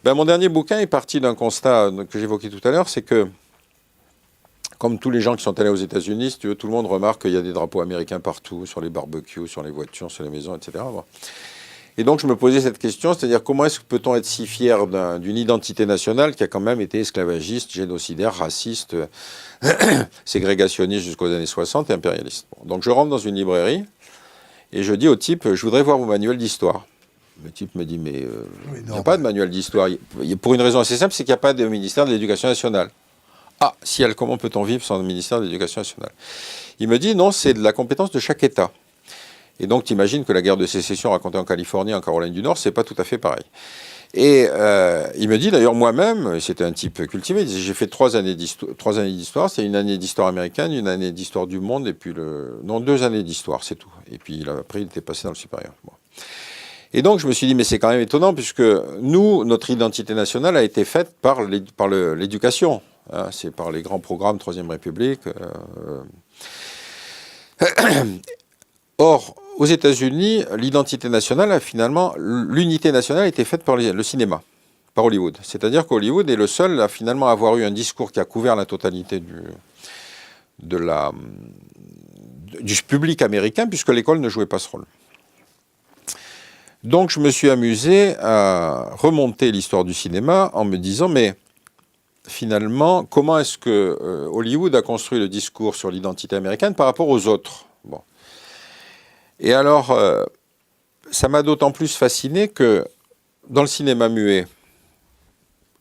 Ben, mon dernier bouquin est parti d'un constat que j'évoquais tout à l'heure, c'est que, comme tous les gens qui sont allés aux États-Unis, si tu veux, tout le monde remarque qu'il y a des drapeaux américains partout, sur les barbecues, sur les voitures, sur les maisons, etc. Bon. Et donc, je me posais cette question, c'est-à-dire comment est-ce que peut-on être si fier d'une identité nationale qui a quand même été esclavagiste, génocidaire, raciste, ségrégationniste jusqu'aux années 60 et impérialiste. Bon, donc, je rentre dans une librairie et je dis au type, je voudrais voir vos manuels d'histoire. Le type me dit, mais il n'y a pas de manuel d'histoire. Pour une raison assez simple, c'est qu'il n'y a pas de ministère de l'Éducation nationale. Ah, ciel, comment peut-on vivre sans le ministère de l'Éducation nationale? Il me dit, non, c'est de la compétence de chaque État. Et donc, tu imagines que la guerre de sécession racontée en Californie, en Caroline du Nord, c'est pas tout à fait pareil. Et il me dit, d'ailleurs, moi-même, c'était un type cultivé, il disait, j'ai fait 3 années d'histoire, c'est une année d'histoire américaine, une année d'histoire du monde, et puis non, 2 années d'histoire, c'est tout. Et puis après, il était passé dans le supérieur. Bon. Et donc, je me suis dit, mais c'est quand même étonnant, puisque nous, notre identité nationale a été faite par l'éducation. Hein, c'est par les grands programmes Troisième République. Or, aux États-Unis, l'identité nationale, finalement, l'unité nationale a été faite par le cinéma, par Hollywood. C'est-à-dire qu'Hollywood est le seul à finalement avoir eu un discours qui a couvert la totalité du public américain, puisque l'école ne jouait pas ce rôle. Donc, je me suis amusé à remonter l'histoire du cinéma en me disant, mais finalement, comment est-ce que Hollywood a construit le discours sur l'identité américaine par rapport aux autres? Bon. Et alors, ça m'a d'autant plus fasciné que dans le cinéma muet,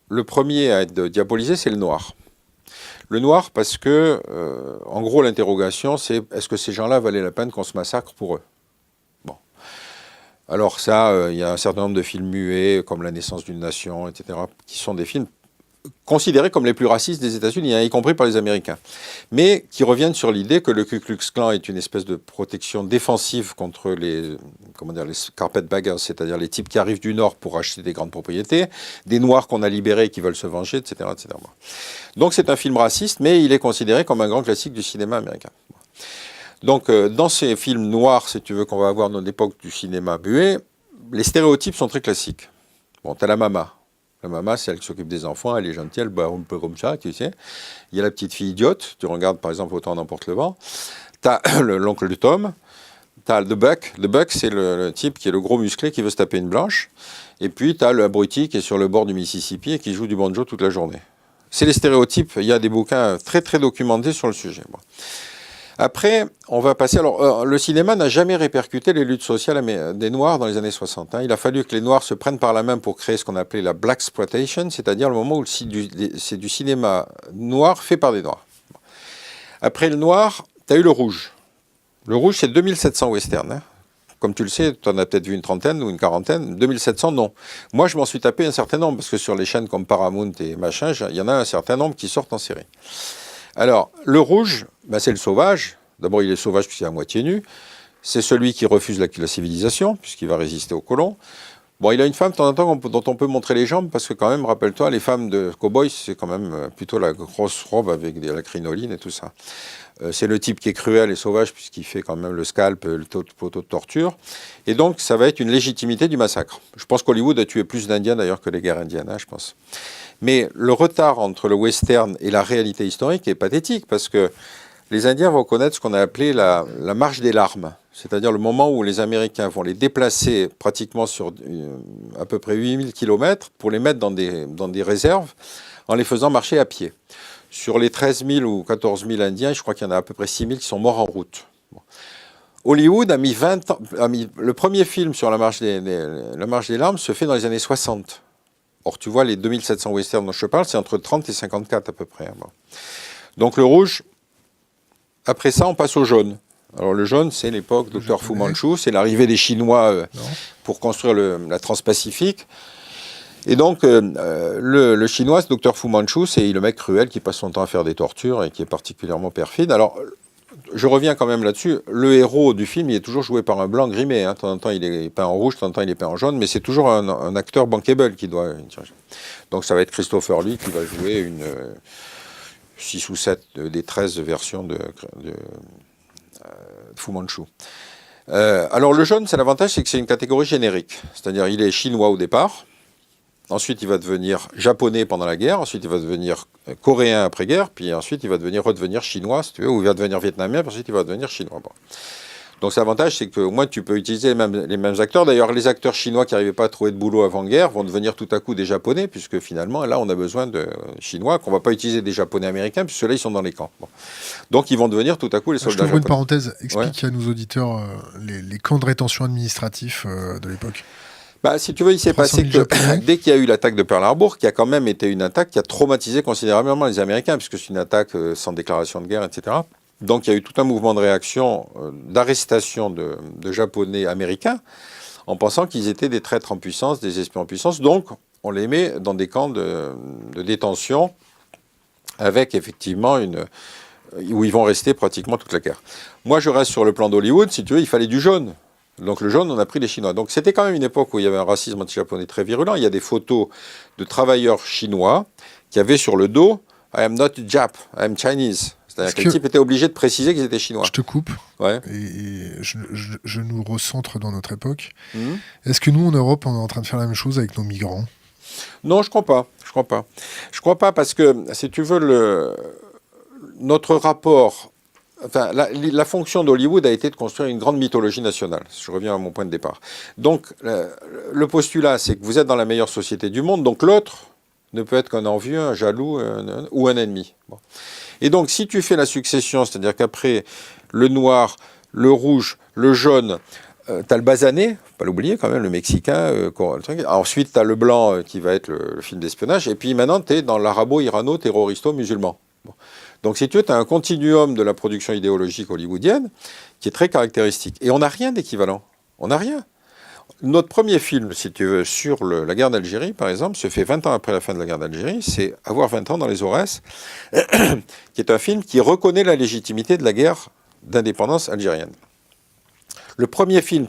le premier à être diabolisé, c'est le noir. Le noir parce que, en gros, l'interrogation, c'est est-ce que ces gens-là valaient la peine qu'on se massacre pour eux? Bon. Alors ça, il y a un certain nombre de films muets, comme La naissance d'une nation, etc., qui sont des films considérés comme les plus racistes des États-Unis, hein, y compris par les Américains, mais qui reviennent sur l'idée que le Ku Klux Klan est une espèce de protection défensive contre les carpetbaggers, c'est-à-dire les types qui arrivent du Nord pour acheter des grandes propriétés, des Noirs qu'on a libérés et qui veulent se venger, etc., etc. Donc c'est un film raciste, mais il est considéré comme un grand classique du cinéma américain. Donc dans ces films noirs, si tu veux, qu'on va avoir dans l'époque du cinéma muet, les stéréotypes sont très classiques. Bon, t'as la mama. La maman, c'est elle qui s'occupe des enfants, elle est gentille, elle boit un peu comme ça, tu sais. Il y a la petite fille idiote, tu regardes par exemple Autant n'emporte le vent. Tu as l'oncle de Tom, tu as The Buck. The Buck, c'est le type qui est le gros musclé qui veut se taper une blanche. Et puis tu as le abruti qui est sur le bord du Mississippi et qui joue du banjo toute la journée. C'est les stéréotypes, il y a des bouquins très très documentés sur le sujet. Bon. Après, on va passer... Alors, le cinéma n'a jamais répercuté les luttes sociales des Noirs dans les années 60. Hein. Il a fallu que les Noirs se prennent par la main pour créer ce qu'on appelait la Blaxploitation, c'est-à-dire le moment où c'est du cinéma noir fait par des Noirs. Après le noir, tu as eu le rouge. Le rouge, c'est 2700 westerns. Hein. Comme tu le sais, tu en as peut-être vu une trentaine ou une quarantaine. 2700, non. Moi, je m'en suis tapé un certain nombre, parce que sur les chaînes comme Paramount et machin, il y en a un certain nombre qui sortent en série. Alors, le rouge, ben c'est le sauvage. D'abord, il est sauvage puisqu'il est à moitié nu. C'est celui qui refuse la civilisation, puisqu'il va résister aux colons. Bon, il a une femme, de temps en temps, dont on peut montrer les jambes, parce que quand même, rappelle-toi, les femmes de cow-boys, c'est quand même plutôt la grosse robe avec la crinoline et tout ça. C'est le type qui est cruel et sauvage, puisqu'il fait quand même le scalp, le poteau de torture. Et donc, ça va être une légitimité du massacre. Je pense qu'Hollywood a tué plus d'Indiens, d'ailleurs, que les guerres indiennes, hein, je pense. Mais le retard entre le western et la réalité historique est pathétique, parce que les Indiens vont connaître ce qu'on a appelé la marche des larmes, c'est-à-dire le moment où les Américains vont les déplacer pratiquement sur à peu près 8000 km pour les mettre dans des réserves en les faisant marcher à pied. Sur les 13 000 ou 14 000 Indiens, je crois qu'il y en a à peu près 6 000 qui sont morts en route. Bon. Hollywood a mis 20 ans... le premier film sur la marche des larmes se fait dans les années 60. Or, tu vois, les 2700 westerns dont je te parle, c'est entre 30 et 54 à peu près. Bon. Donc le rouge, après ça, on passe au jaune. Alors le jaune, c'est l'époque Dr Fu Manchu, c'est l'arrivée des Chinois pour construire la Transpacifique. Et donc, le Chinois, ce Dr Fu Manchu, c'est le mec cruel qui passe son temps à faire des tortures et qui est particulièrement perfide. Alors, je reviens quand même là-dessus. Le héros du film, il est toujours joué par un blanc grimé. Hein. De temps en temps, il est peint en rouge, de temps en temps, il est peint en jaune, mais c'est toujours un acteur bankable qui doit... Donc, ça va être Christopher Lee qui va jouer une 6 ou 7 des 13 versions de Fu Manchu. Alors, le jaune, c'est l'avantage, c'est que c'est une catégorie générique. C'est-à-dire, il est chinois au départ. ensuite il va devenir japonais pendant la guerre, ensuite il va devenir coréen après-guerre, puis ensuite il va redevenir chinois, si tu veux, ou il va devenir vietnamien, puis ensuite il va devenir chinois. Bon. Donc l'avantage, c'est qu'au moins tu peux utiliser les mêmes acteurs. D'ailleurs, les acteurs chinois qui n'arrivaient pas à trouver de boulot avant-guerre vont devenir tout à coup des japonais, puisque finalement, là, on a besoin de chinois, qu'on ne va pas utiliser des japonais américains, puisque là, ils sont dans les camps. Bon. Donc ils vont devenir tout à coup les soldats japonais. Je t'ouvre japonais. une parenthèse, explique à nos auditeurs les camps de rétention administratifs de l'époque. Bah, si tu veux, il s'est passé que dès qu'il y a eu l'attaque de Pearl Harbor, qui a quand même été une attaque qui a traumatisé considérablement les Américains, puisque c'est une attaque sans déclaration de guerre, etc. Donc il y a eu tout un mouvement de réaction, d'arrestation de Japonais américains, en pensant qu'ils étaient des traîtres en puissance, des espions en puissance. Donc on les met dans des camps de détention, avec effectivement où ils vont rester pratiquement toute la guerre. Moi je reste sur le plan d'Hollywood, si tu veux, il fallait du jaune. Donc le jaune, on a pris les Chinois. Donc c'était quand même une époque où il y avait un racisme anti-japonais très virulent. Il y a des photos de travailleurs chinois qui avaient sur le dos « I am not Jap, I am Chinese ». C'est-à-dire que le type était obligé de préciser qu'ils étaient chinois. Je te coupe, ouais. et je nous recentre dans notre époque. Est-ce que nous, en Europe, on est en train de faire la même chose avec nos migrants ? Non, je ne crois pas. Je ne crois pas parce que, si tu veux, notre rapport... Enfin, la fonction d'Hollywood a été de construire une grande mythologie nationale. Je reviens à mon point de départ. Donc, le postulat, c'est que vous êtes dans la meilleure société du monde, donc l'autre ne peut être qu'un envieux, un jaloux ou un ennemi. Bon. Et donc, si tu fais la succession, c'est-à-dire qu'après le noir, le rouge, le jaune, tu as le basané, faut pas l'oublier quand même, le mexicain, ensuite tu as le blanc qui va être le film d'espionnage, et puis maintenant tu es dans l'arabo-irano-terroristo-musulman. Bon. Donc si tu veux, tu as un continuum de la production idéologique hollywoodienne qui est très caractéristique. Et on n'a rien d'équivalent. On n'a rien. Notre premier film, si tu veux, sur la guerre d'Algérie, par exemple, se fait 20 ans après la fin de la guerre d'Algérie, c'est Avoir 20 ans dans les Aurès, qui est un film qui reconnaît la légitimité de la guerre d'indépendance algérienne. Les premiers films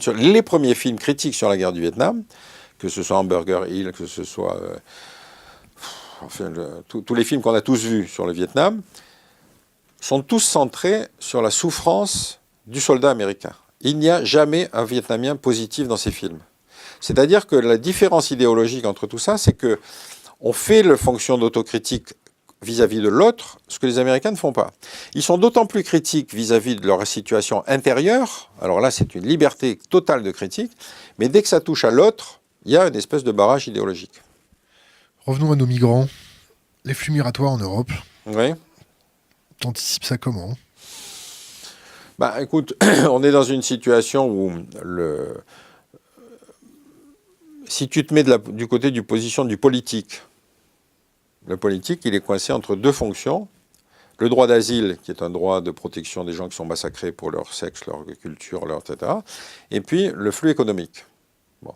critiques sur la guerre du Vietnam, que ce soit Hamburger Hill, que ce soit tous les films qu'on a tous vus sur le Vietnam, sont tous centrés sur la souffrance du soldat américain. Il n'y a jamais un Vietnamien positif dans ces films. C'est-à-dire que la différence idéologique entre tout ça, c'est qu'on fait la fonction d'autocritique vis-à-vis de l'autre, ce que les Américains ne font pas. Ils sont d'autant plus critiques vis-à-vis de leur situation intérieure, alors là c'est une liberté totale de critique, mais dès que ça touche à l'autre, il y a une espèce de barrage idéologique. Revenons à nos migrants. Les flux migratoires en Europe. Oui. T'anticipes ça comment ? Bah, écoute, on est dans une situation où si tu te mets du côté du position du politique, le politique, il est coincé entre deux fonctions. Le droit d'asile, qui est un droit de protection des gens qui sont massacrés pour leur sexe, leur culture, etc. Et puis le flux économique. Bon.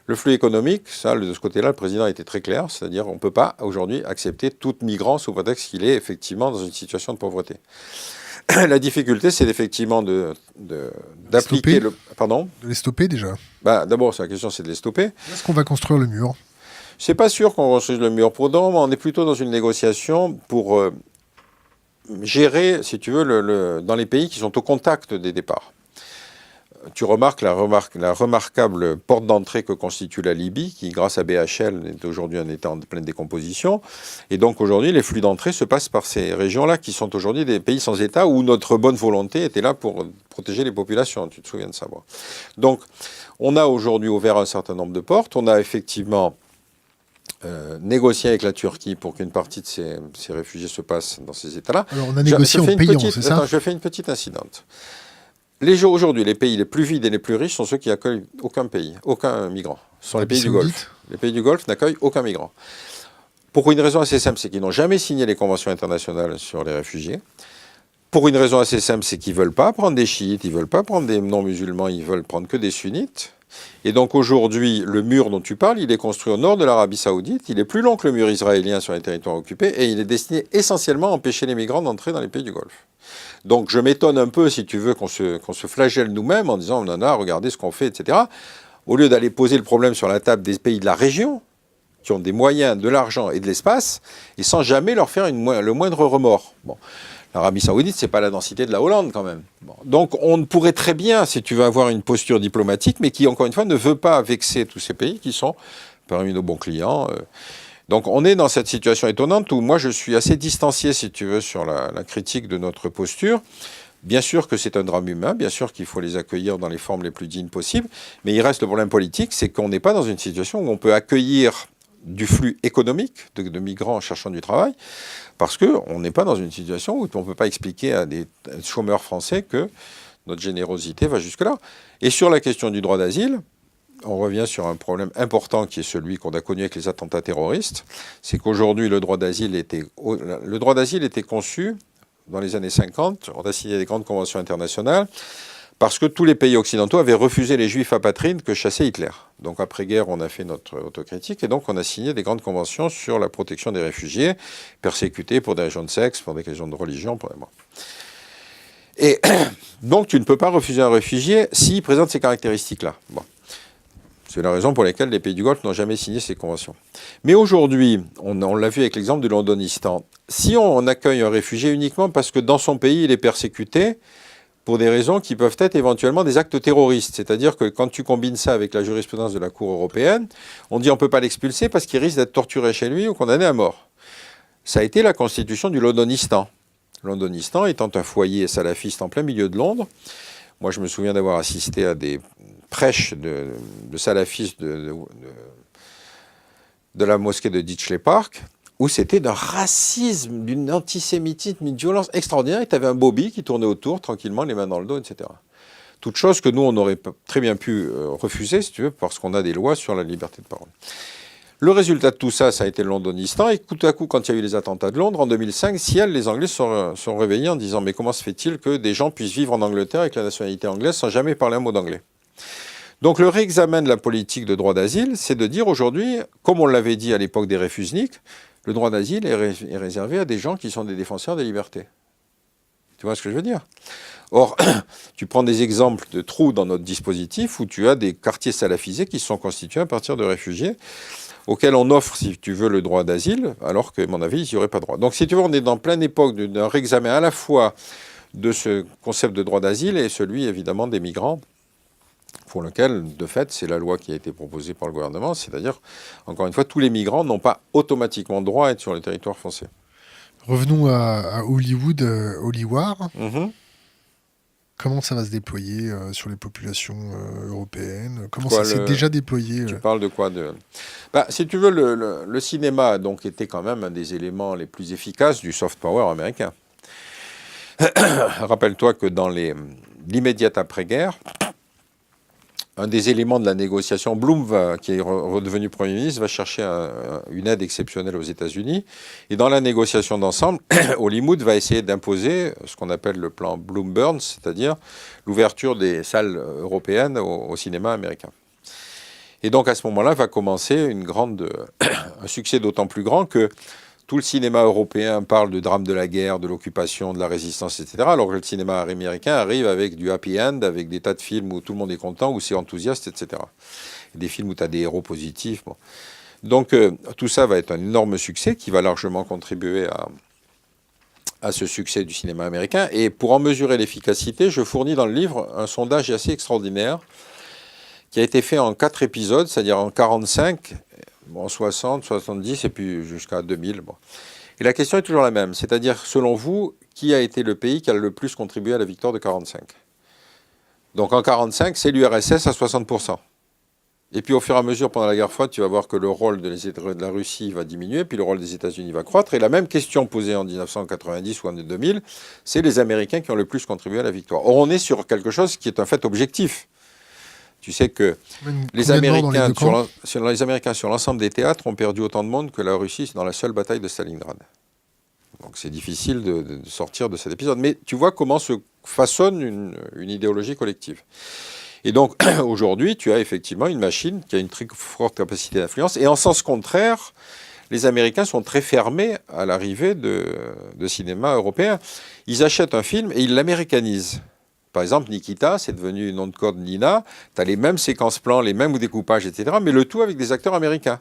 Le flux économique, ça, de ce côté-là, le président a été très clair, c'est-à-dire on ne peut pas aujourd'hui accepter tout migrant sous prétexte qu'il est effectivement dans une situation de pauvreté. La difficulté, c'est effectivement d'appliquer le... Pardon ? De les stopper déjà ? Bah, d'abord, la question, c'est de les stopper. Est-ce qu'on va construire le mur ? C'est pas sûr qu'on construise le mur. Pour d'autres, on est plutôt dans une négociation pour gérer, si tu veux, dans les pays qui sont au contact des départs. Tu remarques la remarquable porte d'entrée que constitue la Libye, qui, grâce à BHL, est aujourd'hui un État en pleine décomposition. Et donc, aujourd'hui, les flux d'entrée se passent par ces régions-là, qui sont aujourd'hui des pays sans État, où notre bonne volonté était là pour protéger les populations. Tu te souviens de ça, moi. Donc, on a aujourd'hui ouvert un certain nombre de portes. On a effectivement négocié avec la Turquie pour qu'une partie de ces réfugiés se passe dans ces États-là. Alors, on a négocié en payant, c'est ça ? Attends, je fais une petite incidente. Aujourd'hui, les pays les plus vides et les plus riches sont ceux qui accueillent aucun migrant. Ce sont les pays du Golfe. Les pays du Golfe n'accueillent aucun migrant. Pour une raison assez simple, c'est qu'ils n'ont jamais signé les conventions internationales sur les réfugiés. Pour une raison assez simple, c'est qu'ils ne veulent pas prendre des chiites, ils ne veulent pas prendre des non-musulmans, ils veulent prendre que des sunnites. Et donc aujourd'hui, le mur dont tu parles, il est construit au nord de l'Arabie Saoudite, il est plus long que le mur israélien sur les territoires occupés, et il est destiné essentiellement à empêcher les migrants d'entrer dans les pays du Golfe. Donc je m'étonne un peu, si tu veux, qu'on se flagelle nous-mêmes en disant « on en a, regardez ce qu'on fait, etc. » Au lieu d'aller poser le problème sur la table des pays de la région, qui ont des moyens, de l'argent et de l'espace, et sans jamais leur faire le moindre remords. Bon. L'Arabie Saoudite, c'est pas la densité de la Hollande quand même. Bon. Donc on pourrait très bien, si tu veux, avoir une posture diplomatique, mais qui, encore une fois, ne veut pas vexer tous ces pays qui sont parmi nos bons clients. Donc on est dans cette situation étonnante où moi je suis assez distancié, si tu veux, sur la critique de notre posture. Bien sûr que c'est un drame humain, bien sûr qu'il faut les accueillir dans les formes les plus dignes possibles, mais il reste le problème politique, c'est qu'on n'est pas dans une situation où on peut accueillir du flux économique de migrants cherchant du travail, parce qu'on n'est pas dans une situation où on ne peut pas expliquer à des chômeurs français que notre générosité va jusque-là. Et sur la question du droit d'asile, on revient sur un problème important qui est celui qu'on a connu avec les attentats terroristes. C'est qu'aujourd'hui, le droit d'asile était conçu dans les années 50. On a signé des grandes conventions internationales parce que tous les pays occidentaux avaient refusé les juifs apatrides que chassait Hitler. Donc après-guerre, on a fait notre autocritique et donc on a signé des grandes conventions sur la protection des réfugiés persécutés pour des raisons de sexe, pour des raisons de religion. Et donc tu ne peux pas refuser un réfugié s'il présente ces caractéristiques-là. Bon. C'est la raison pour laquelle les pays du Golfe n'ont jamais signé ces conventions. Mais aujourd'hui, on l'a vu avec l'exemple du Londonistan, si on accueille un réfugié uniquement parce que dans son pays, il est persécuté pour des raisons qui peuvent être éventuellement des actes terroristes, c'est-à-dire que quand tu combines ça avec la jurisprudence de la Cour européenne, on dit on ne peut pas l'expulser parce qu'il risque d'être torturé chez lui ou condamné à mort. Ça a été la constitution du Londonistan. Londonistan étant un foyer salafiste en plein milieu de Londres. Moi, je me souviens d'avoir assisté à des prêches de salafistes de la mosquée de Ditchley Park, où c'était d'un racisme, d'un antisémitisme, d'une violence extraordinaire. Et tu avais un bobby qui tournait autour, tranquillement, les mains dans le dos, etc. Toute chose que nous, on aurait très bien pu refuser, si tu veux, parce qu'on a des lois sur la liberté de parole. Le résultat de tout ça, ça a été le Londonistan. Et tout à coup, quand il y a eu les attentats de Londres, en 2005, les Anglais sont réveillés en disant « Mais comment se fait-il que des gens puissent vivre en Angleterre avec la nationalité anglaise sans jamais parler un mot d'anglais ?» Donc le réexamen de la politique de droit d'asile, c'est de dire aujourd'hui, comme on l'avait dit à l'époque des réfusniks, le droit d'asile est réservé à des gens qui sont des défenseurs des libertés. Tu vois ce que je veux dire ? Or, tu prends des exemples de trous dans notre dispositif où tu as des quartiers salafisés qui se sont constitués à partir de réfugiés auxquels on offre, si tu veux, le droit d'asile, alors que, à mon avis, ils n'y auraient pas droit. Donc, si tu veux, on est dans pleine époque d'un réexamen à la fois de ce concept de droit d'asile et celui, évidemment, des migrants, pour lequel, de fait, c'est la loi qui a été proposée par le gouvernement, c'est-à-dire, encore une fois, tous les migrants n'ont pas automatiquement droit à être sur le territoire français. Revenons à Hollywood, Hollywood. Mm-hmm. Comment ça va se déployer sur les populations européennes ? Comment ça s'est déjà déployé Tu parles de quoi si tu veux, le cinéma a donc été quand même un des éléments les plus efficaces du soft power américain. Rappelle-toi que dans l'immédiate après-guerre, un des éléments de la négociation, Blum, qui est redevenu Premier ministre, va chercher une aide exceptionnelle aux États-Unis. Et dans la négociation d'ensemble, Hollywood va essayer d'imposer ce qu'on appelle le plan Bloom-Burns, c'est-à-dire l'ouverture des salles européennes au cinéma américain. Et donc à ce moment-là va commencer un succès d'autant plus grand que tout le cinéma européen parle de drame de la guerre, de l'occupation, de la résistance, etc. Alors que le cinéma américain arrive avec du happy end, avec des tas de films où tout le monde est content, où c'est enthousiaste, etc. Et des films où tu as des héros positifs. Bon. Donc tout ça va être un énorme succès qui va largement contribuer à ce succès du cinéma américain. Et pour en mesurer l'efficacité, je fournis dans le livre un sondage assez extraordinaire qui a été fait en 4 épisodes, c'est-à-dire en 45, en 60, 70 et puis jusqu'à 2000. Bon. Et la question est toujours la même, c'est-à-dire, selon vous, qui a été le pays qui a le plus contribué à la victoire de 45 ? Donc en 45, c'est l'URSS à 60%. Et puis au fur et à mesure, pendant la guerre froide, tu vas voir que le rôle de la Russie va diminuer, puis le rôle des États-Unis va croître. Et la même question posée en 1990 ou en 2000, c'est les Américains qui ont le plus contribué à la victoire. Or, on est sur quelque chose qui est un fait objectif. Tu sais que les Américains sur l'ensemble des théâtres ont perdu autant de monde que la Russie dans la seule bataille de Stalingrad. Donc c'est difficile de sortir de cet épisode. Mais tu vois comment se façonne une idéologie collective. Et donc aujourd'hui, tu as effectivement une machine qui a une très forte capacité d'influence. Et en sens contraire, les Américains sont très fermés à l'arrivée de cinéma européen. Ils achètent un film et ils l'américanisent. Par exemple, Nikita, c'est devenu nom de code Nina. Tu as les mêmes séquences plans, les mêmes découpages, etc. Mais le tout avec des acteurs américains.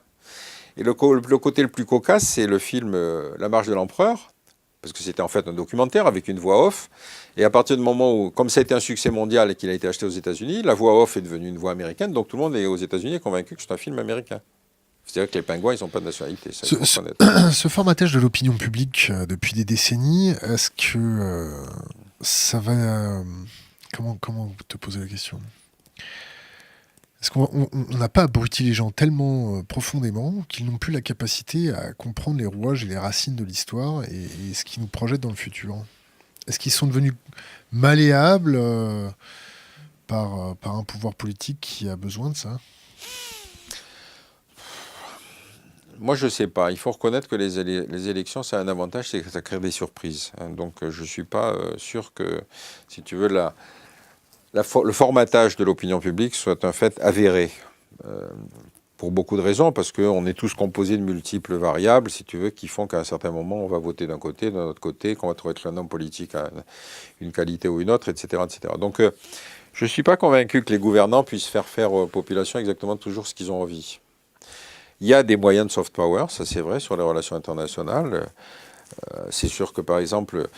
Et le côté le plus cocasse, c'est le film La Marche de l'Empereur, parce que c'était en fait un documentaire avec une voix off. Et à partir du moment où, comme ça a été un succès mondial et qu'il a été acheté aux États-Unis, la voix off est devenue une voix américaine. Donc tout le monde est aux États-Unis convaincu que c'est un film américain. C'est-à-dire que les pingouins, ils n'ont pas de nationalité. Ça, il faut reconnaître. Ce formatage de l'opinion publique depuis des décennies, est-ce que ça va... comment te poser la question? Est-ce qu'on n'a pas abruti les gens tellement profondément qu'ils n'ont plus la capacité à comprendre les rouages et les racines de l'histoire et ce qui nous projette dans le futur? Est-ce qu'ils sont devenus malléables par un pouvoir politique qui a besoin de ça? Moi, je ne sais pas. Il faut reconnaître que les élections, ça a un avantage, c'est que ça crée des surprises. Donc, je ne suis pas sûr que, si tu veux, le formatage de l'opinion publique soit un fait avéré. Pour beaucoup de raisons, parce qu'on est tous composés de multiples variables, si tu veux, qui font qu'à un certain moment, on va voter d'un côté, d'un autre côté, qu'on va trouver qu'un homme politique a une qualité ou une autre, etc. etc. Donc, je ne suis pas convaincu que les gouvernants puissent faire aux populations exactement toujours ce qu'ils ont envie. Il y a des moyens de soft power, ça c'est vrai, sur les relations internationales. C'est sûr que, par exemple,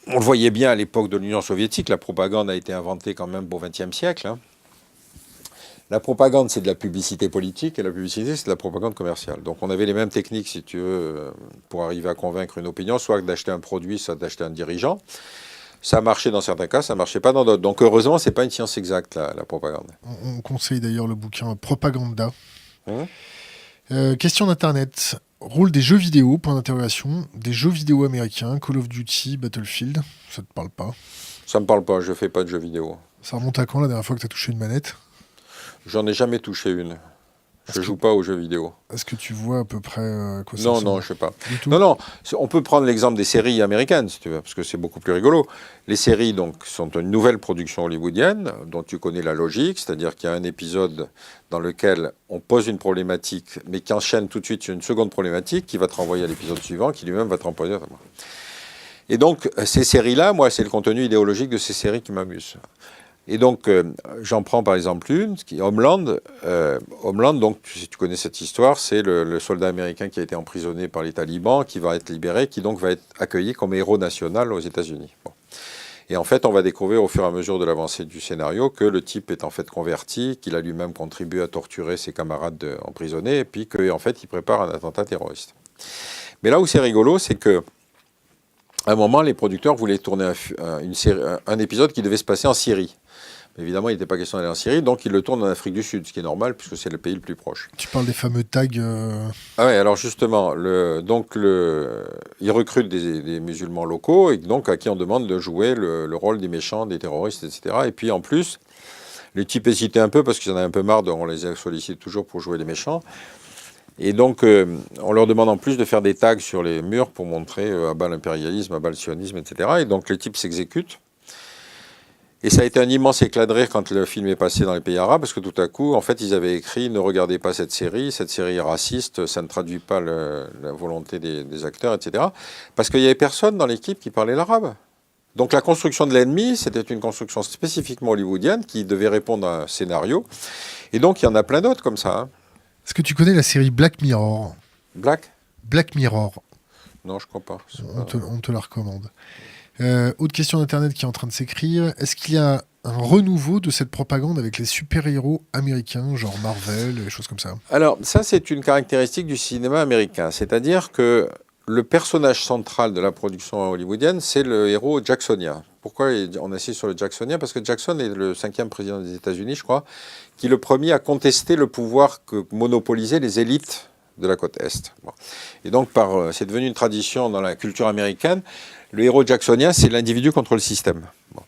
on le voyait bien à l'époque de l'Union soviétique, la propagande a été inventée quand même au XXe siècle. Hein. La propagande, c'est de la publicité politique, et la publicité, c'est de la propagande commerciale. Donc on avait les mêmes techniques, si tu veux, pour arriver à convaincre une opinion, soit d'acheter un produit, soit d'acheter un dirigeant. Ça marchait dans certains cas, ça ne marchait pas dans d'autres. Donc heureusement, ce n'est pas une science exacte, la propagande. On conseille d'ailleurs le bouquin Propaganda. Question d'Internet. Rôle des jeux vidéo, point d'interrogation. Des jeux vidéo américains, Call of Duty, Battlefield. Ça te parle pas? Ça me parle pas, je fais pas de jeux vidéo. Ça remonte à quand la dernière fois que tu as touché une manette? J'en ai jamais touché une. Je joue pas aux jeux vidéo. Est-ce que tu vois à peu près quoi ça Non, ressemble? non, je sais pas. Du tout? Non, on peut prendre l'exemple des séries américaines, si tu veux, parce que c'est beaucoup plus rigolo. Les séries, donc, sont une nouvelle production hollywoodienne, dont tu connais la logique, c'est-à-dire qu'il y a un épisode dans lequel on pose une problématique, mais qui enchaîne tout de suite sur une seconde problématique, qui va te renvoyer à l'épisode suivant, qui lui-même va te renvoyer. Et donc, ces séries-là, moi, c'est le contenu idéologique de ces séries qui m'amuse. Et donc, j'en prends par exemple une, qui est Homeland. Homeland, donc, si tu connais cette histoire, c'est le soldat américain qui a été emprisonné par les talibans, qui va être libéré, qui donc va être accueilli comme héros national aux États-Unis. Bon. Et en fait, on va découvrir au fur et à mesure de l'avancée du scénario que le type est en fait converti, qu'il a lui-même contribué à torturer ses camarades emprisonnés, et puis qu'en fait, il prépare un attentat terroriste. Mais là où c'est rigolo, c'est que à un moment, les producteurs voulaient tourner un épisode qui devait se passer en Syrie. Évidemment, il n'était pas question d'aller en Syrie, donc ils le tournent en Afrique du Sud, ce qui est normal, puisque c'est le pays le plus proche. Tu parles des fameux tags Ah oui, alors justement, ils recrutent des musulmans locaux, et donc à qui on demande de jouer le rôle des méchants, des terroristes, etc. Et puis en plus, les types hésitaient un peu, parce qu'ils en avaient un peu marre, on les sollicite toujours pour jouer les méchants. Et donc, on leur demande en plus de faire des tags sur les murs pour montrer à bas l'impérialisme, à bas le sionisme, etc. Et donc, les types s'exécutent. Et ça a été un immense éclat de rire quand le film est passé dans les pays arabes, parce que tout à coup, en fait, ils avaient écrit « Ne regardez pas cette série est raciste, ça ne traduit pas la volonté des acteurs, etc. » Parce qu'il n'y avait personne dans l'équipe qui parlait l'arabe. Donc la construction de l'ennemi, c'était une construction spécifiquement hollywoodienne qui devait répondre à un scénario. Et donc, il y en a plein d'autres comme ça. Hein. Est-ce que tu connais la série Black Mirror? Black Mirror. Non, je ne crois pas. On te la recommande. Autre question d'Internet qui est en train de s'écrire. Est-ce qu'il y a un renouveau de cette propagande avec les super-héros américains, genre Marvel, et choses comme ça? Alors, ça, c'est une caractéristique du cinéma américain. C'est-à-dire que le personnage central de la production hollywoodienne, c'est le héros jacksonien. Pourquoi on insiste sur le jacksonien? Parce que Jackson est le 5e président des États-Unis, je crois, qui est le premier à contester le pouvoir que monopolisaient les élites de la côte Est. Bon. Et donc, c'est devenu une tradition dans la culture américaine. Le héros jacksonien, c'est l'individu contre le système. Bon.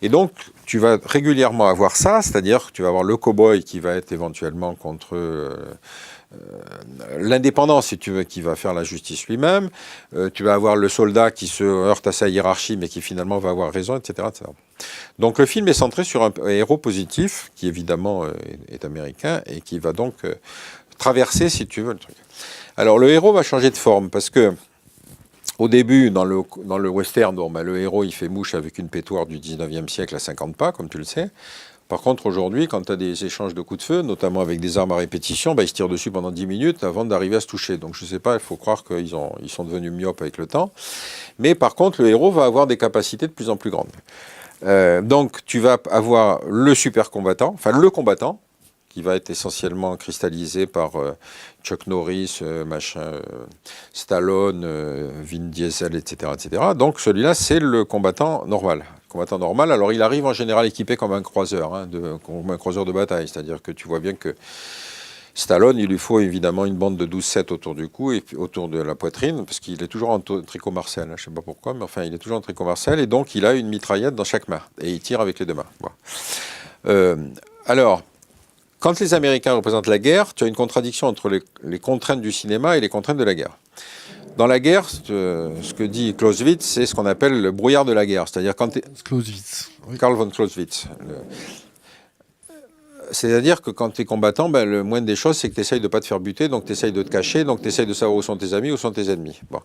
Et donc, tu vas régulièrement avoir ça, c'est-à-dire que tu vas avoir le cow-boy qui va être éventuellement contre l'indépendant, si tu veux, qui va faire la justice lui-même. Tu vas avoir le soldat qui se heurte à sa hiérarchie, mais qui finalement va avoir raison, etc. etc. Donc, le film est centré sur un héros positif, qui évidemment est américain, et qui va donc traverser, si tu veux, le truc. Alors, le héros va changer de forme, parce que au début, dans le western, le héros, il fait mouche avec une pétoire du 19e siècle à 50 pas, comme tu le sais. Par contre, aujourd'hui, quand tu as des échanges de coups de feu, notamment avec des armes à répétition, ils se tirent dessus pendant 10 minutes avant d'arriver à se toucher. Donc, je ne sais pas, il faut croire qu'ils sont devenus myopes avec le temps. Mais par contre, le héros va avoir des capacités de plus en plus grandes. Donc, tu vas avoir le super combattant, enfin le combattant, qui va être essentiellement cristallisé par Chuck Norris, Stallone, Vin Diesel, etc., etc. Donc celui-là, c'est le combattant normal. Alors il arrive en général équipé comme un croiseur, comme un croiseur de bataille. C'est-à-dire que tu vois bien que Stallone, il lui faut évidemment une bande de 12-7 autour du cou et puis autour de la poitrine, parce qu'il est toujours en tricot Marcel. Je ne sais pas pourquoi, mais enfin, il est toujours en tricot Marcel, et donc il a une mitraillette dans chaque main, et il tire avec les deux mains. Bon. Alors, quand les Américains représentent la guerre, tu as une contradiction entre les contraintes du cinéma et les contraintes de la guerre. Dans la guerre, ce que dit Clausewitz, c'est ce qu'on appelle le brouillard de la guerre. C'est-à-dire quand Clausewitz. Oui. Karl von Clausewitz. C'est-à-dire que quand tu es combattant, le moindre des choses, c'est que tu essayes de ne pas te faire buter, donc tu essayes de te cacher, donc tu essayes de savoir où sont tes amis, où sont tes ennemis. Bon.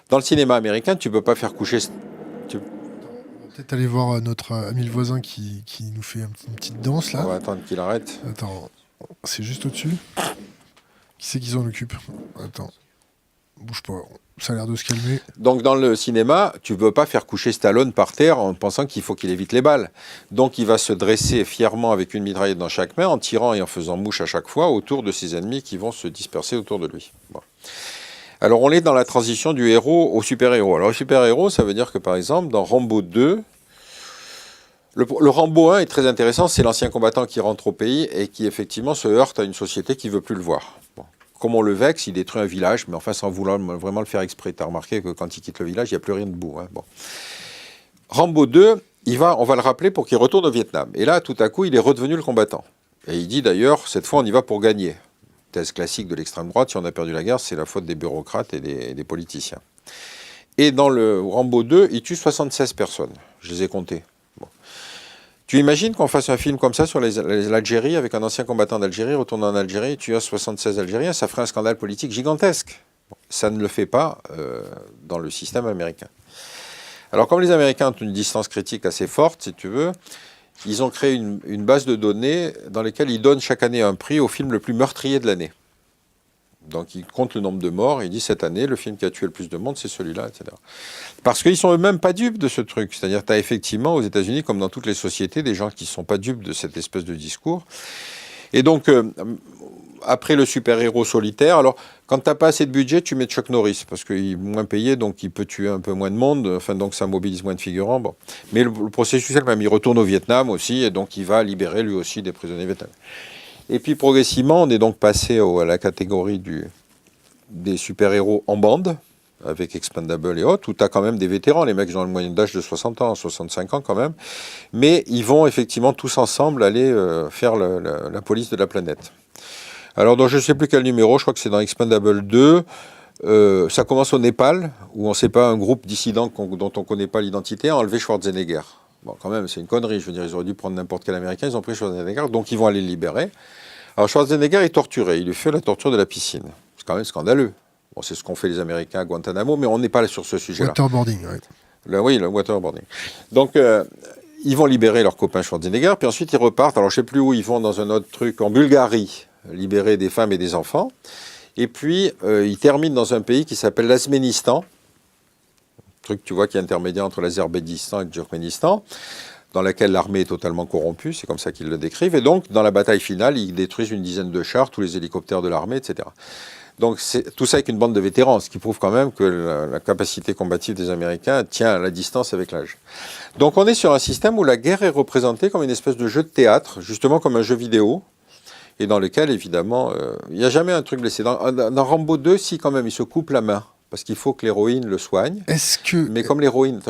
Dans le cinéma américain, tu ne peux pas faire coucher... On va peut-être aller voir notre ami le voisin qui nous fait une petite danse, là. On va attendre qu'il arrête. Attends, c'est juste au-dessus. Qui c'est qui s'en occupe? Attends, bouge pas, ça a l'air de se calmer. Donc dans le cinéma, tu ne veux pas faire coucher Stallone par terre en pensant qu'il faut qu'il évite les balles. Donc il va se dresser fièrement avec une mitraillette dans chaque main, en tirant et en faisant mouche à chaque fois autour de ses ennemis qui vont se disperser autour de lui. Bon. Alors on est dans la transition du héros au super-héros. Alors le super-héros, ça veut dire que par exemple, dans Rambo 2, le Rambo 1 est très intéressant, c'est l'ancien combattant qui rentre au pays et qui effectivement se heurte à une société qui ne veut plus le voir. Bon. Comme on le vexe, il détruit un village, mais enfin sans vouloir vraiment le faire exprès. Tu as remarqué que quand il quitte le village, il n'y a plus rien debout. Bon. Rambo 2, on va le rappeler pour qu'il retourne au Vietnam. Et là, tout à coup, il est redevenu le combattant. Et il dit d'ailleurs, cette fois, on y va pour gagner. Thèse classique de l'extrême droite, si on a perdu la guerre, c'est la faute des bureaucrates et des politiciens. Et dans le Rambo 2, il tue 76 personnes. Je les ai comptées. Bon. Tu imagines qu'on fasse un film comme ça sur l'Algérie, avec un ancien combattant d'Algérie retournant en Algérie et tuant 76 Algériens, ça ferait un scandale politique gigantesque. Bon, ça ne le fait pas dans le système américain. Alors comme les Américains ont une distance critique assez forte, si tu veux, ils ont créé une base de données dans laquelle ils donnent chaque année un prix au film le plus meurtrier de l'année. Donc ils comptent le nombre de morts, et ils disent cette année, le film qui a tué le plus de monde, c'est celui-là, etc. Parce qu'ils sont eux-mêmes pas dupes de ce truc. C'est-à-dire que tu as effectivement aux États-Unis, comme dans toutes les sociétés, des gens qui ne sont pas dupes de cette espèce de discours. Et donc, après le super-héros solitaire, alors quand tu n'as pas assez de budget, tu mets Chuck Norris, parce qu'il est moins payé, donc il peut tuer un peu moins de monde, enfin donc ça mobilise moins de figurants. Bon. Mais le processus même, il retourne au Vietnam aussi, et donc il va libérer lui aussi des prisonniers vietnamiens. Et puis progressivement, on est donc passé à la catégorie des super-héros en bande, avec Expendable et autres, où tu as quand même des vétérans, les mecs ont une moyenne d'âge de 60 ans, 65 ans quand même, mais ils vont effectivement tous ensemble aller faire la police de la planète. Alors donc, je ne sais plus quel numéro, je crois que c'est dans Expendable 2, ça commence au Népal, où on ne sait pas, un groupe dissidents dont on ne connaît pas l'identité a enlevé Schwarzenegger. Bon, quand même, c'est une connerie. Je veux dire, ils auraient dû prendre n'importe quel Américain. Ils ont pris Schwarzenegger, donc ils vont aller le libérer. Alors, Schwarzenegger est torturé. Il lui fait la torture de la piscine. C'est quand même scandaleux. Bon, c'est ce qu'ont fait les Américains à Guantanamo, mais on n'est pas là sur ce sujet-là. Waterboarding, oui. Oui, le waterboarding. Donc, ils vont libérer leur copain Schwarzenegger, puis ensuite ils repartent. Alors, je ne sais plus où ils vont, dans un autre truc, en Bulgarie, libérer des femmes et des enfants. Et puis, ils terminent dans un pays qui s'appelle l'Azménistan. Truc, tu vois, qui est intermédiaire entre l'Azerbaïdjan et le Turkménistan, dans laquelle l'armée est totalement corrompue, c'est comme ça qu'ils le décrivent. Et donc, dans la bataille finale, ils détruisent une dizaine de chars, tous les hélicoptères de l'armée, etc. Donc, tout ça avec une bande de vétérans, ce qui prouve quand même que la capacité combative des Américains tient à la distance avec l'âge. Donc, on est sur un système où la guerre est représentée comme une espèce de jeu de théâtre, justement comme un jeu vidéo, et dans lequel, évidemment, il n'y a jamais un truc blessé. Dans Rambo 2, si, quand même, il se coupe la main. Parce qu'il faut que l'héroïne le soigne. Mais comme l'héroïne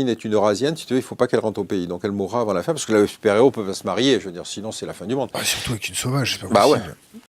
est une Eurasienne, si tu veux, il ne faut pas qu'elle rentre au pays. Donc elle mourra avant la fin, parce que le super-héros peut pas se marier. Je veux dire, sinon c'est la fin du monde. Surtout avec une sauvage, c'est pas possible. Ouais.